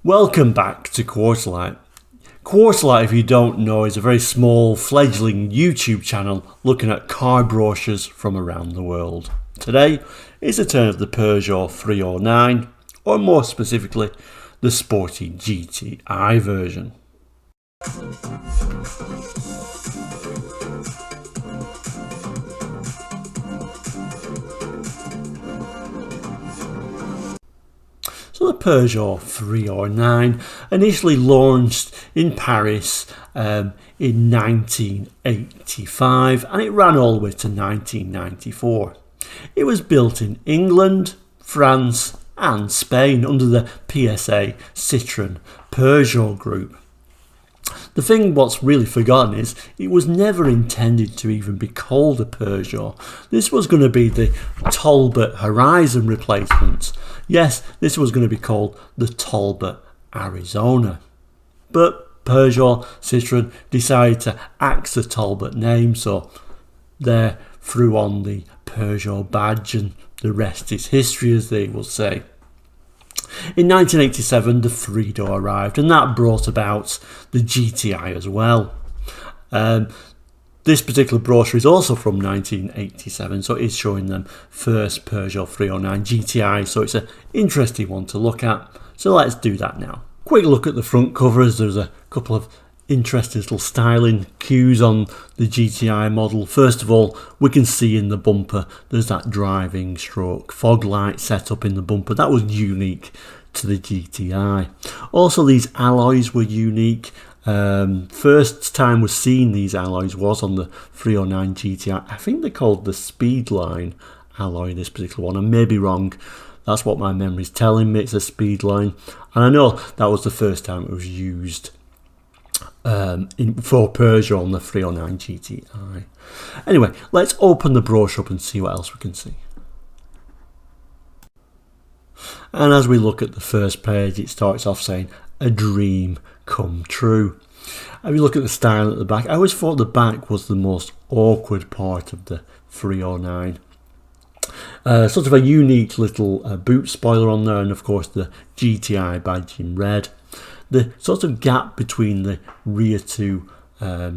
Welcome back to Quarterlight. Quarterlight, if you don't know, is a very small fledgling YouTube channel looking at car brochures from around the world. Today is the turn of the Peugeot 309, or more specifically, the sporty GTI version. So the Peugeot 309 initially launched in Paris in 1985 and it ran all the way to 1994. It was built in England, France and Spain under the PSA Citroën Peugeot group. The thing what's really forgotten is it was never intended to even be called a Peugeot. This was going to be the Talbot Horizon replacement. Yes, this was going to be called the Talbot Arizona. But Peugeot Citroën decided to axe the Talbot name, so they threw on the Peugeot badge and the rest is history, as they will say. In 1987 the 3-door arrived and that brought about the GTI as well. This particular brochure is also from 1987, so it's showing them first Peugeot 309 GTI, so it's an interesting one to look at. So let's do that now. Quick look at the front covers. There's a couple of interesting little styling cues on the GTI model. First of all, we can see in the bumper there's that driving stroke fog light set up in the bumper. That was unique to the GTI. Also, these alloys were unique. First time we're seeing these alloys was on the 309 GTI. I think they're called the Speedline alloy, this particular one. I may be wrong. That's what my memory's telling me. It's a Speedline, and I know that was the first time it was used for Peugeot on the 309 GTI. Anyway, let's open the brochure up and see what else we can see. And as we look at the first page, it starts off saying, "A dream come true." If you look at the style at the back, I always thought the back was the most awkward part of the 309. Sort of a unique little boot spoiler on there, and of course the GTI badge in red. The sort of gap between the rear two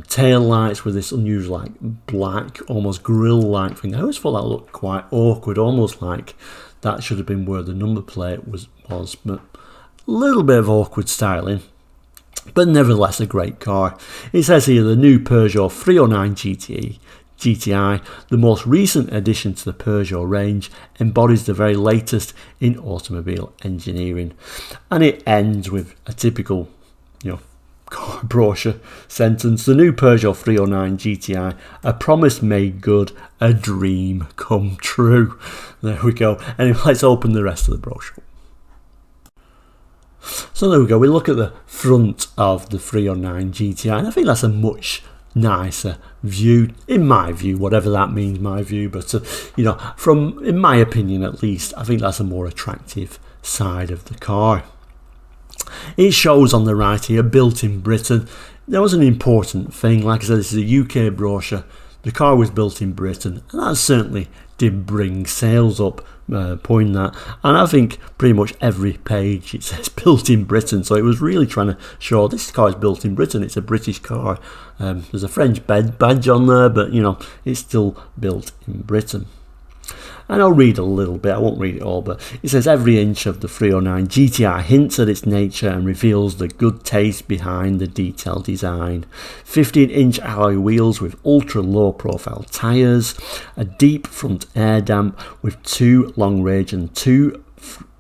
tail lights with this unusual like black, almost grill-like thing. I always thought that looked quite awkward, almost like that should have been where the number plate was, but a little bit of awkward styling. But nevertheless a great car. It says here the new Peugeot 309 GTI, the most recent addition to the Peugeot range, embodies the very latest in automobile engineering. And it ends with a typical, car brochure sentence. The new Peugeot 309 GTI, a promise made good, a dream come true. There we go. Anyway, let's open the rest of the brochure. So there we go. We look at the front of the 309 GTI, and I think that's a much nicer view, in my view, whatever that means, my view. But in my opinion at least, I think that's a more attractive side of the car. It shows on the right here, built in Britain. That was an important thing. Like I said, this is a UK brochure. The car was built in Britain, and that certainly did bring sales up, pointing that. And I think pretty much every page it says built in Britain, so it was really trying to show this car is built in Britain. It's a British car. There's a French badge on there, but it's still built in Britain. And I'll read a little bit, I won't read it all, but it says every inch of the 309 GTI hints at its nature and reveals the good taste behind the detailed design. 15-inch alloy wheels with ultra low profile tyres, a deep front air damp with 2 long range and 2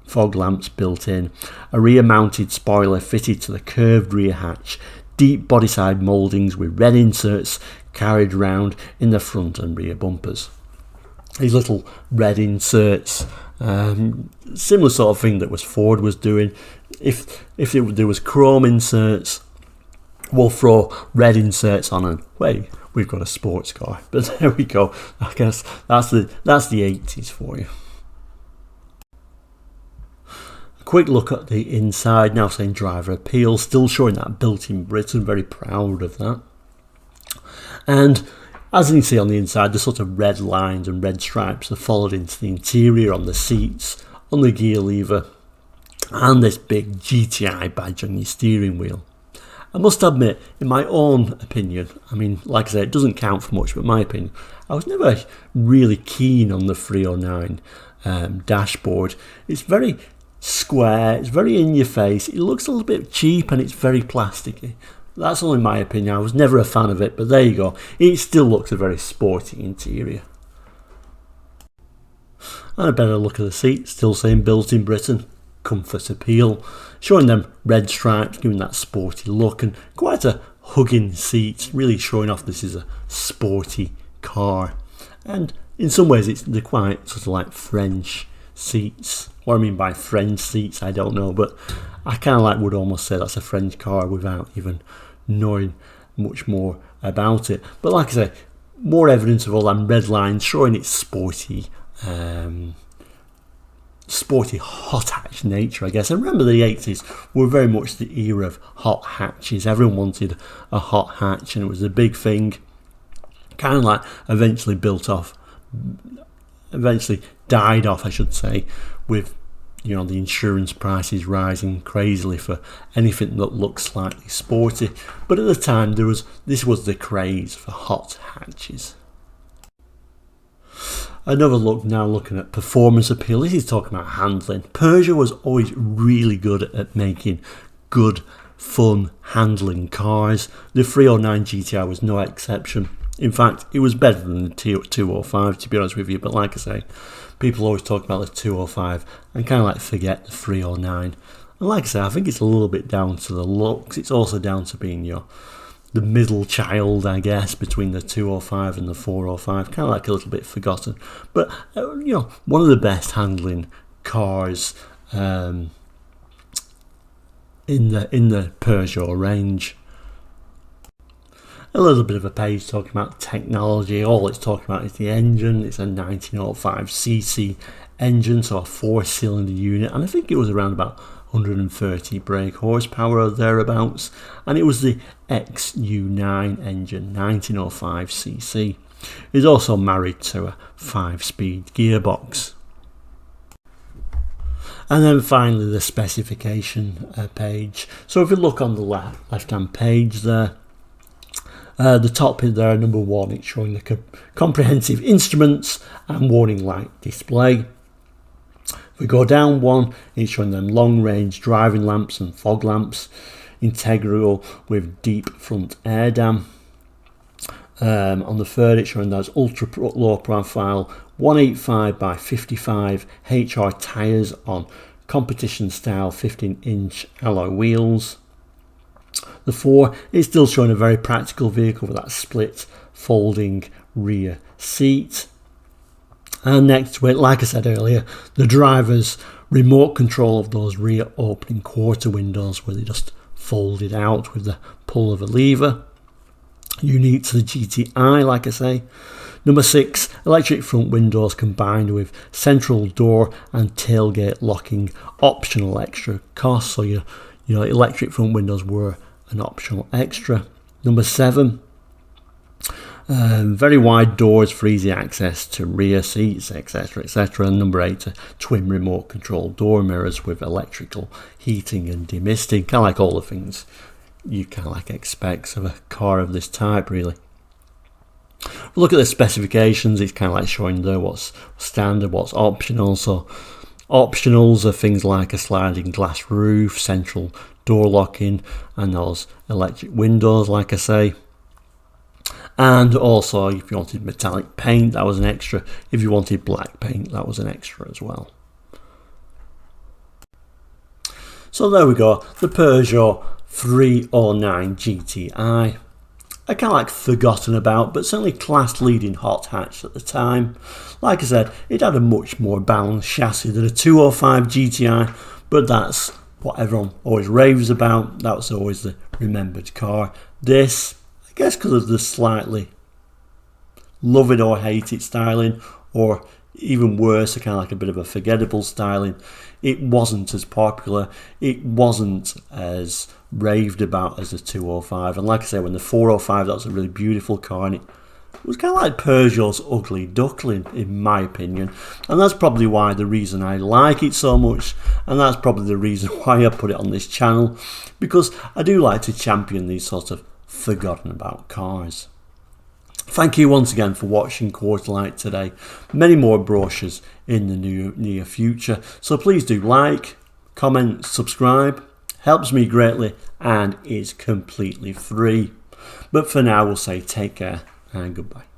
fog lamps built in, a rear mounted spoiler fitted to the curved rear hatch, deep bodyside mouldings with red inserts carried round in the front and rear bumpers. These little red inserts, similar sort of thing that was Ford was doing. If there was chrome inserts, we'll throw red inserts on and wait, we've got a sports car. But there we go. I guess that's the 80s for you. A quick look at the inside now, saying driver appeal, still showing that built in Britain. Very proud of that. And as you can see on the inside, the sort of red lines and red stripes are followed into the interior on the seats, on the gear lever, and this big GTI badge on your steering wheel. I must admit, in my own opinion, I mean, like I said, it doesn't count for much, but my opinion, I was never really keen on the 309 dashboard. It's very square, it's very in your face, it looks a little bit cheap, and it's very plasticky. That's only my opinion. I was never a fan of it, but there you go. It still looks a very sporty interior. And a better look at the seat, still saying built in Britain, comfort appeal, showing them red stripes, giving that sporty look, and quite a hugging seat, really showing off this is a sporty car. And in some ways they're quite sort of like French seats. What I mean by French seats, I don't know, but I kind of would almost say that's a French car without even knowing much more about it. But like I say, more evidence of all them red lines showing its sporty hot hatch nature, I guess. And remember, the 80s were very much the era of hot hatches. Everyone wanted a hot hatch, and it was a big thing. Kind of like eventually died off, I should say, with the insurance prices rising crazily for anything that looks slightly sporty. But at the time, this was the craze for hot hatches. Another look now, looking at performance appeal. This is talking about handling. Peugeot was always really good at making good, fun handling cars. The 309 GTI was no exception. In fact, it was better than the 205, to be honest with you. But like I say, people always talk about the 205 and kind of forget the 309. And like I say, I think it's a little bit down to the looks. It's also down to being the middle child, I guess, between the 205 and the 405, kind of a little bit forgotten. But one of the best handling cars in the Peugeot range. A little bit of a page talking about technology. All it's talking about is the engine. It's a 1905cc engine, so a 4-cylinder unit, and I think it was around about 130 brake horsepower or thereabouts, and it was the XU9 engine, 1905cc. It's also married to a 5-speed gearbox. And then finally the specification page. So if you look on the left hand page there, the top there, number 1, it's showing the comprehensive instruments and warning light display. If we go down 1, it's showing them long range driving lamps and fog lamps, integral with deep front air dam. On the third, it's showing those ultra low profile 185 by 55 HR tyres on competition style 15-inch alloy wheels. The 4 is still showing a very practical vehicle with that split folding rear seat. And next to it, like I said earlier, the driver's remote control of those rear opening quarter windows, where they just folded out with the pull of a lever. Unique to the GTI, like I say. Number 6, electric front windows combined with central door and tailgate locking, optional extra cost. So your electric front windows were an optional extra. Number 7, very wide doors for easy access to rear seats, etc, etc. And number 8, twin remote control door mirrors with electrical heating and demisting, kind of like all the things you kind of expect of a car of this type, really. Look at the specifications. It's kind of showing there what's standard, what's optional. So optionals are things like a sliding glass roof, central door locking, and those electric windows, like I say. And also, if you wanted metallic paint, that was an extra. If you wanted black paint, that was an extra as well. So there we go, the Peugeot 309 GTI. I kind of forgotten about, but certainly class leading hot hatch at the time. Like I said, it had a much more balanced chassis than a 205 GTI, but that's what everyone always raves about. That was always the remembered car. This, I guess because of the slightly love it or hate it styling, or even worse, kind of a bit of a forgettable styling, it wasn't as popular, it wasn't as raved about as the 205. And like I say, when the 405, that was a really beautiful car, and it was kind of like Peugeot's ugly duckling, in my opinion, and that's probably why the reason I like it so much, and that's probably the reason why I put it on this channel, because I do like to champion these sort of forgotten about cars. Thank you once again for watching Quarterlight today. Many more brochures in the near future, so please do like, comment, subscribe. Helps me greatly and is completely free. But for now, we'll say take care and goodbye.